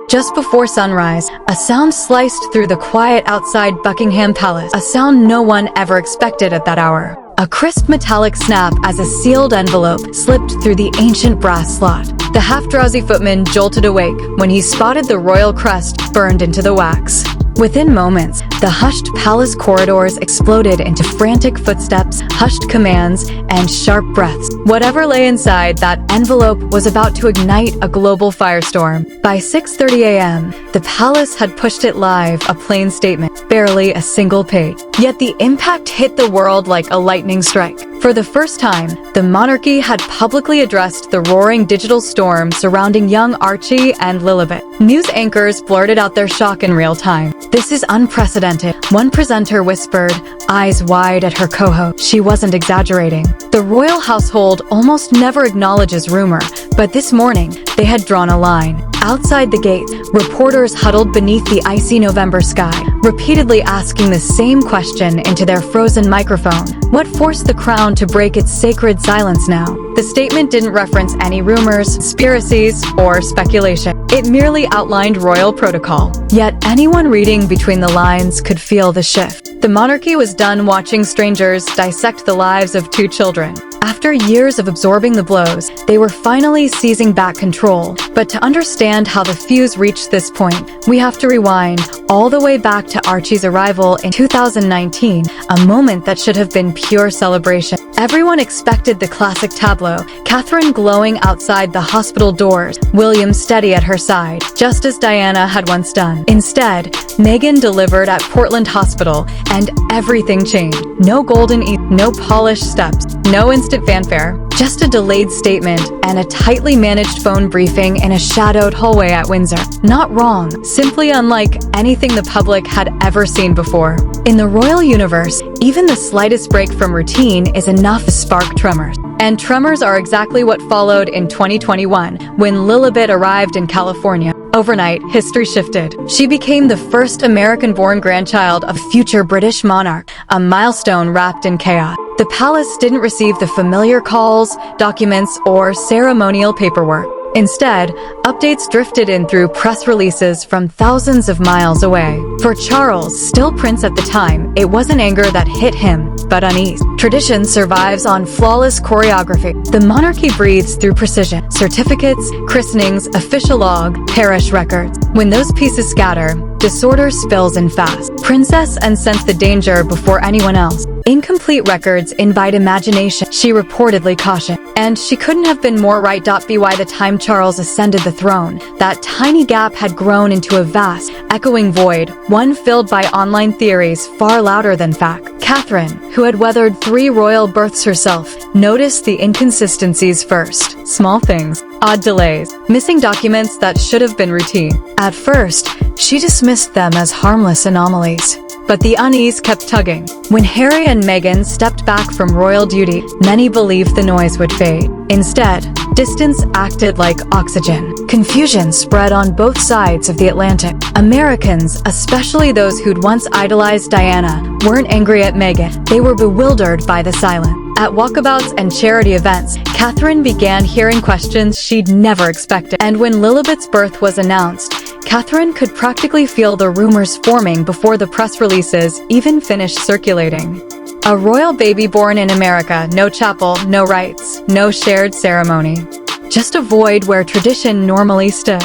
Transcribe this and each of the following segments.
Just before sunrise, a sound sliced through the quiet outside Buckingham Palace, a sound no one ever expected at that hour. A crisp metallic snap as a sealed envelope slipped through the ancient brass slot. The half-drowsy footman jolted awake when he spotted the royal crest burned into the wax. Within moments, the hushed palace corridors exploded into frantic footsteps, hushed commands, and sharp breaths. Whatever lay inside that envelope was about to ignite a global firestorm. By 6:30 a.m., the palace had pushed it live, a plain statement, barely a single page. Yet the impact hit the world like a lightning strike. For the first time, the monarchy had publicly addressed the roaring digital storm surrounding young Archie and Lilibet. News anchors blurted out their shock in real time. "This is unprecedented," one presenter whispered, eyes wide at her co-host. She wasn't exaggerating. The royal household almost never acknowledges rumor, but this morning, they had drawn a line. Outside the gate, reporters huddled beneath the icy November sky, repeatedly asking the same question into their frozen microphone. What forced the crown to break its sacred silence now? The statement didn't reference any rumors, conspiracies, or speculation. It merely outlined royal protocol. Yet anyone reading between the lines could feel the shift. The monarchy was done watching strangers dissect the lives of two children. After years of absorbing the blows, they were finally seizing back control. But to understand how the fuse reached this point, we have to rewind all the way back to Archie's arrival in 2019, a moment that should have been pure celebration. Everyone expected the classic tableau, Catherine glowing outside the hospital doors, William steady at her side, just as Diana had once done. Instead, Meghan delivered at Portland Hospital, and everything changed. No golden no polished steps, no instant fanfare, just a delayed statement and a tightly managed phone briefing in a shadowed hallway at Windsor. Not wrong, simply unlike anything the public had ever seen before. In the royal universe, even the slightest break from routine is enough to spark tremors. And tremors are exactly what followed in 2021, when Lilibet arrived in California. Overnight, history shifted. She became the first American-born grandchild of future British monarch, a milestone wrapped in chaos. The palace didn't receive the familiar calls, documents, or ceremonial paperwork. Instead, updates drifted in through press releases from thousands of miles away. For Charles, still prince at the time, it wasn't anger that hit him, but unease. Tradition survives on flawless choreography. The monarchy breathes through precision. Certificates, christenings, official log, parish records. When those pieces scatter, disorder spills in fast. Princess and sense the danger before anyone else. Incomplete records invite imagination, she reportedly cautioned. And she couldn't have been more right. By the time Charles ascended the throne, that tiny gap had grown into a vast, echoing void, one filled by online theories far louder than fact. Catherine, who had weathered 3 royal births herself, noticed the inconsistencies first. Small things, odd delays, missing documents that should have been routine. At first, she dismissed them as harmless anomalies. But the unease kept tugging. When Harry and Meghan stepped back from royal duty, many believed the noise would fade. Instead, distance acted like oxygen. Confusion spread on both sides of the Atlantic. Americans, especially those who'd once idolized Diana, weren't angry at Meghan. They were bewildered by the silence. At walkabouts and charity events, Catherine began hearing questions she'd never expected. And when Lilibet's birth was announced, Catherine could practically feel the rumors forming before the press releases even finished circulating. A royal baby born in America, no chapel, no rites, no shared ceremony. Just a void where tradition normally stood.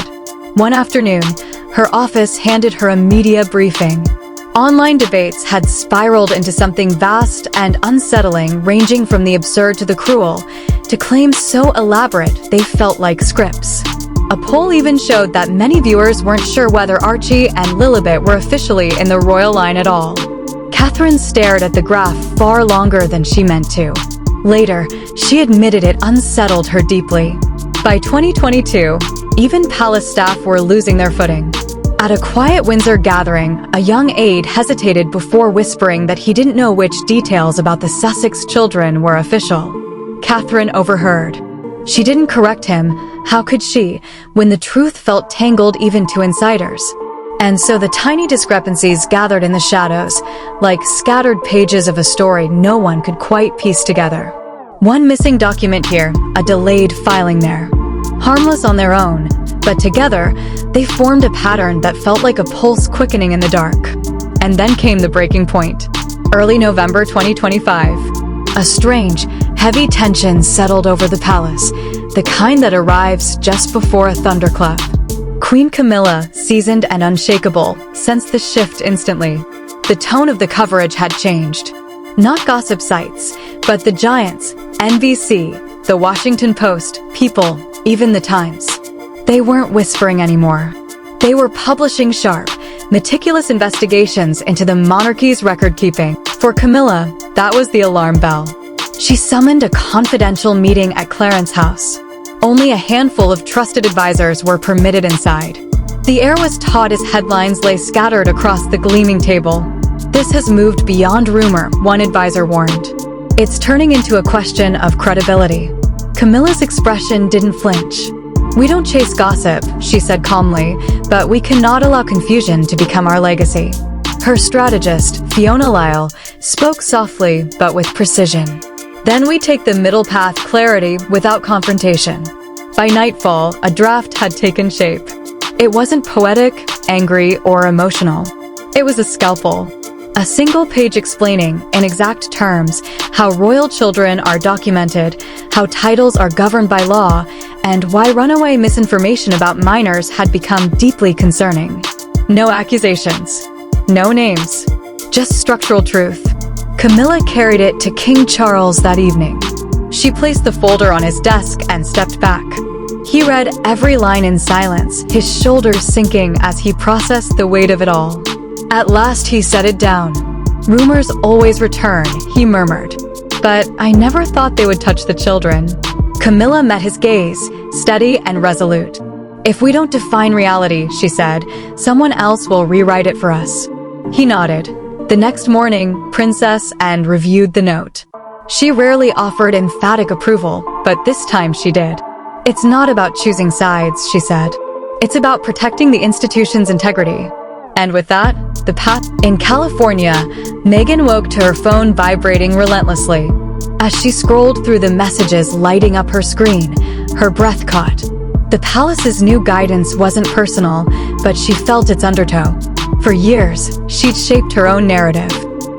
One afternoon, her office handed her a media briefing. Online debates had spiraled into something vast and unsettling, ranging from the absurd to the cruel, to claims so elaborate they felt like scripts. A poll even showed that many viewers weren't sure whether Archie and Lilibet were officially in the royal line at all. Catherine stared at the graph far longer than she meant to. Later, she admitted it unsettled her deeply. By 2022, even palace staff were losing their footing. At a quiet Windsor gathering, a young aide hesitated before whispering that he didn't know which details about the Sussex children were official. Catherine overheard. She didn't correct him. How could she, when the truth felt tangled even to insiders? And so the tiny discrepancies gathered in the shadows, like scattered pages of a story no one could quite piece together. One missing document here, a delayed filing there. harmless on their own, but together, they formed a pattern that felt like a pulse quickening in the dark. And then came the breaking point. Early November 2025. A strange, heavy tension settled over the palace, the kind that arrives just before a thunderclap. Queen Camilla, seasoned and unshakable, sensed the shift instantly. The tone of the coverage had changed. Not gossip sites, but the giants, NBC, The Washington Post, People, even The Times. They weren't whispering anymore. They were publishing sharp, meticulous investigations into the monarchy's record-keeping. For Camilla, that was the alarm bell. She summoned a confidential meeting at Clarence House. Only a handful of trusted advisors were permitted inside. The air was taut as headlines lay scattered across the gleaming table. This has moved beyond rumor, one advisor warned. It's turning into a question of credibility. Camilla's expression didn't flinch. We don't chase gossip, she said calmly, but we cannot allow confusion to become our legacy. Her strategist, Fiona Lyle, spoke softly but with precision. Then we take the middle path, clarity without confrontation. By nightfall, a draft had taken shape. It wasn't poetic, angry, or emotional. It was a scalpel. A single page explaining, in exact terms, how royal children are documented, how titles are governed by law, and why runaway misinformation about minors had become deeply concerning. No accusations. No names. Just structural truth. Camilla carried it to King Charles that evening. She placed the folder on his desk and stepped back. He read every line in silence, his shoulders sinking as he processed the weight of it all. At last he set it down. Rumors always return, he murmured. But I never thought they would touch the children. Camilla met his gaze, steady and resolute. If we don't define reality, she said, someone else will rewrite it for us. He nodded. The next morning, Princess and reviewed the note. She rarely offered emphatic approval, but this time she did. It's not about choosing sides, she said. It's about protecting the institution's integrity. And with that, the path. In California, Meghan woke to her phone vibrating relentlessly. As she scrolled through the messages lighting up her screen, her breath caught. The palace's new guidance wasn't personal, but she felt its undertow. For years, she'd shaped her own narrative.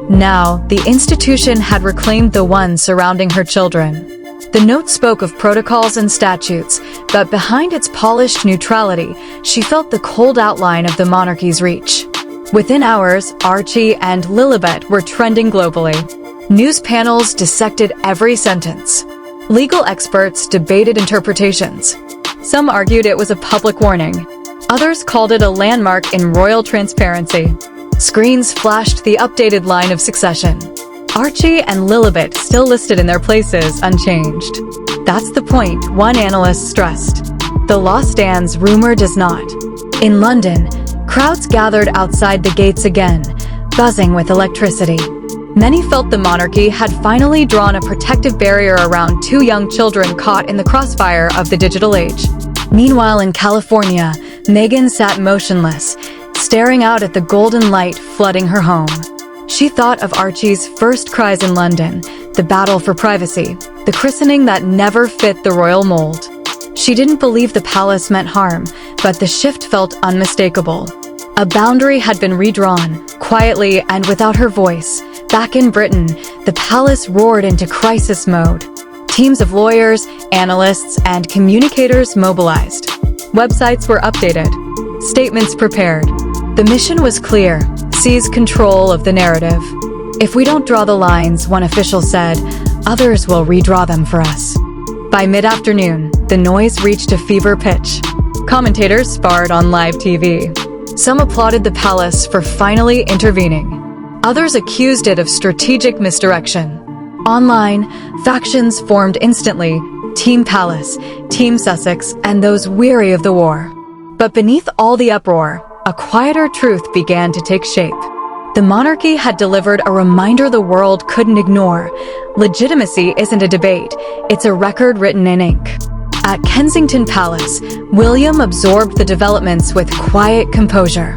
Now, the institution had reclaimed the one surrounding her children. The note spoke of protocols and statutes, but behind its polished neutrality, she felt the cold outline of the monarchy's reach. Within hours, Archie and Lilibet were trending globally. News panels dissected every sentence. Legal experts debated interpretations. Some argued it was a public warning. Others called it a landmark in royal transparency. Screens flashed the updated line of succession. Archie and Lilibet still listed in their places, unchanged. That's the point, one analyst stressed. The law stands, rumor does not. In London, crowds gathered outside the gates again, buzzing with electricity. Many felt the monarchy had finally drawn a protective barrier around two young children caught in the crossfire of the digital age. Meanwhile, in California, Meghan sat motionless, staring out at the golden light flooding her home. She thought of Archie's first cries in London, the battle for privacy, the christening that never fit the royal mold. She didn't believe the palace meant harm, but the shift felt unmistakable. A boundary had been redrawn, quietly and without her voice. Back in Britain, the palace roared into crisis mode. Teams of lawyers, analysts, and communicators mobilized. Websites were updated. Statements prepared. The mission was clear: seize control of the narrative. If we don't draw the lines, one official said, others will redraw them for us. By mid-afternoon, the noise reached a fever pitch. Commentators sparred on live TV. Some applauded the palace for finally intervening. Others accused it of strategic misdirection. Online, factions formed instantly: Team Palace, Team Sussex, and those weary of the war. But beneath all the uproar, a quieter truth began to take shape. The monarchy had delivered a reminder the world couldn't ignore. Legitimacy isn't a debate, it's a record written in ink. At Kensington Palace, William absorbed the developments with quiet composure.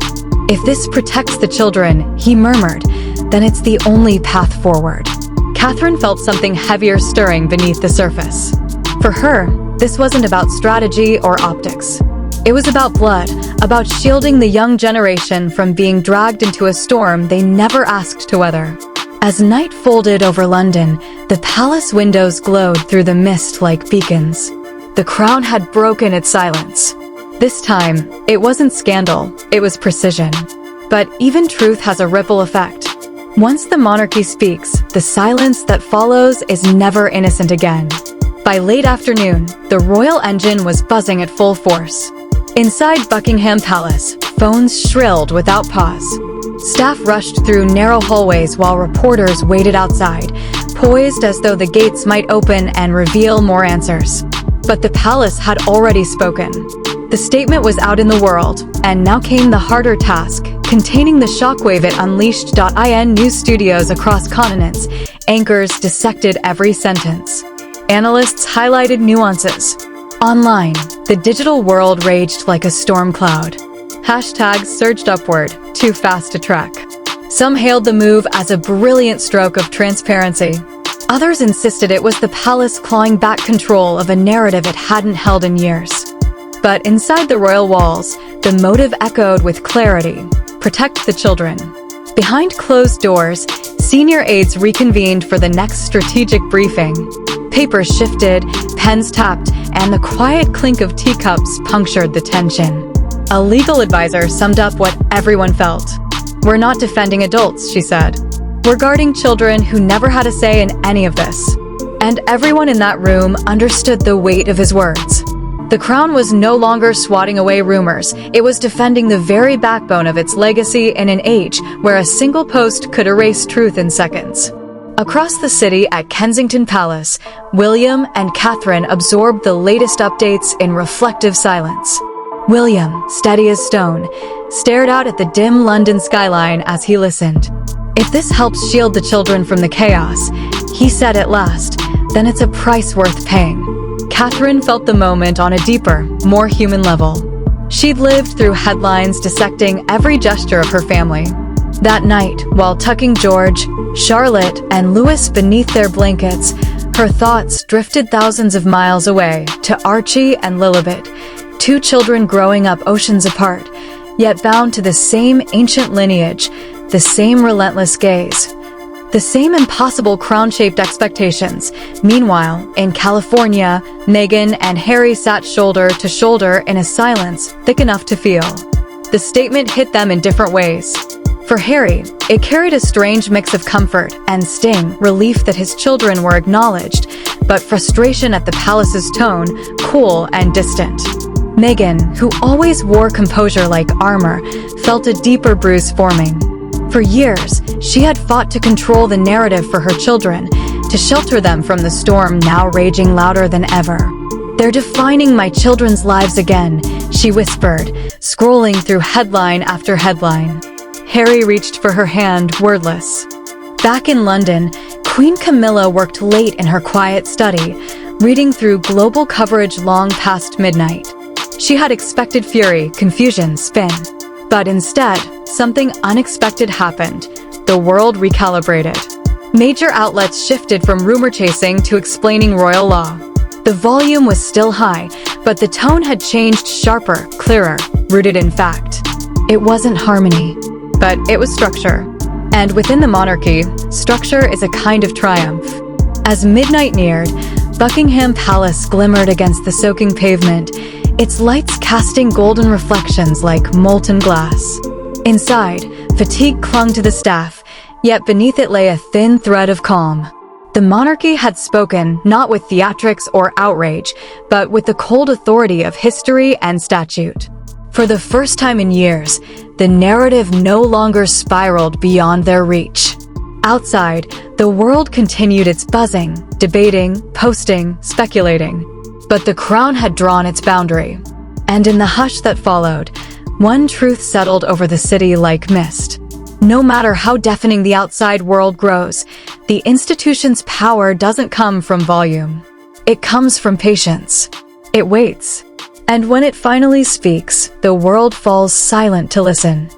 If this protects the children, he murmured, then it's the only path forward. Catherine felt something heavier stirring beneath the surface. For her, This wasn't about strategy or optics. It was about blood, about shielding the young generation from being dragged into a storm they never asked to weather. As night folded over London, the palace windows glowed through the mist like beacons. The crown had broken its silence. This time, it wasn't scandal, it was precision. But even truth has a ripple effect. Once the monarchy speaks, the silence that follows is never innocent again. By late afternoon, the royal engine was buzzing at full force. Inside Buckingham Palace, phones shrilled without pause. Staff rushed through narrow hallways while reporters waited outside, poised as though the gates might open and reveal more answers. But the palace had already spoken. The statement was out in the world, and now came the harder task, containing the shockwave it unleashed. In news studios across continents, anchors dissected every sentence. Analysts highlighted nuances. Online, the digital world raged like a storm cloud. Hashtags surged upward, too fast to track. Some hailed the move as a brilliant stroke of transparency. Others insisted it was the palace clawing back control of a narrative it hadn't held in years. But inside the royal walls, the motive echoed with clarity: protect the children. Behind closed doors, senior aides reconvened for the next strategic briefing. Papers shifted, pens tapped, and the quiet clink of teacups punctured the tension. A legal advisor summed up what everyone felt. "We're not defending adults," she said. "We're guarding children who never had a say in any of this." And everyone in that room understood the weight of his words. The crown was no longer swatting away rumors, it was defending the very backbone of its legacy in an age where a single post could erase truth in seconds. Across the city at Kensington Palace, William and Catherine absorbed the latest updates in reflective silence. William, steady as stone, stared out at the dim London skyline as he listened. "If this helps shield the children from the chaos," he said at last, "then it's a price worth paying." Catherine felt the moment on a deeper, more human level. She'd lived through headlines dissecting every gesture of her family. That night, while tucking George, Charlotte, and Louis beneath their blankets, her thoughts drifted thousands of miles away to Archie and Lilibet, two children growing up oceans apart, yet bound to the same ancient lineage, the same relentless gaze, the same impossible crown-shaped expectations. Meanwhile, in California, Meghan and Harry sat shoulder to shoulder in a silence thick enough to feel. The statement hit them in different ways. For Harry, it carried a strange mix of comfort and sting, relief that his children were acknowledged, but frustration at the palace's tone, cool and distant. Meghan, who always wore composure like armor, felt a deeper bruise forming. For years, she had fought to control the narrative for her children, to shelter them from the storm now raging louder than ever. "They're defining my children's lives again," she whispered, scrolling through headline after headline. Harry reached for her hand, wordless. Back in London, Queen Camilla worked late in her quiet study, reading through global coverage long past midnight. She had expected fury, confusion, spin. But instead, something unexpected happened. The world recalibrated. Major outlets shifted from rumor chasing to explaining royal law. The volume was still high, but the tone had changed, sharper, clearer, rooted in fact. It wasn't harmony, but it was structure. And within the monarchy, structure is a kind of triumph. As midnight neared, Buckingham Palace glimmered against the soaking pavement, its lights casting golden reflections like molten glass. Inside, fatigue clung to the staff, yet beneath it lay a thin thread of calm. The monarchy had spoken, not with theatrics or outrage, but with the cold authority of history and statute. For the first time in years, the narrative no longer spiraled beyond their reach. Outside, the world continued its buzzing, debating, posting, speculating. But the crown had drawn its boundary. And in the hush that followed, one truth settled over the city like mist. No matter how deafening the outside world grows, the institution's power doesn't come from volume. It comes from patience. It waits. And when it finally speaks, the world falls silent to listen.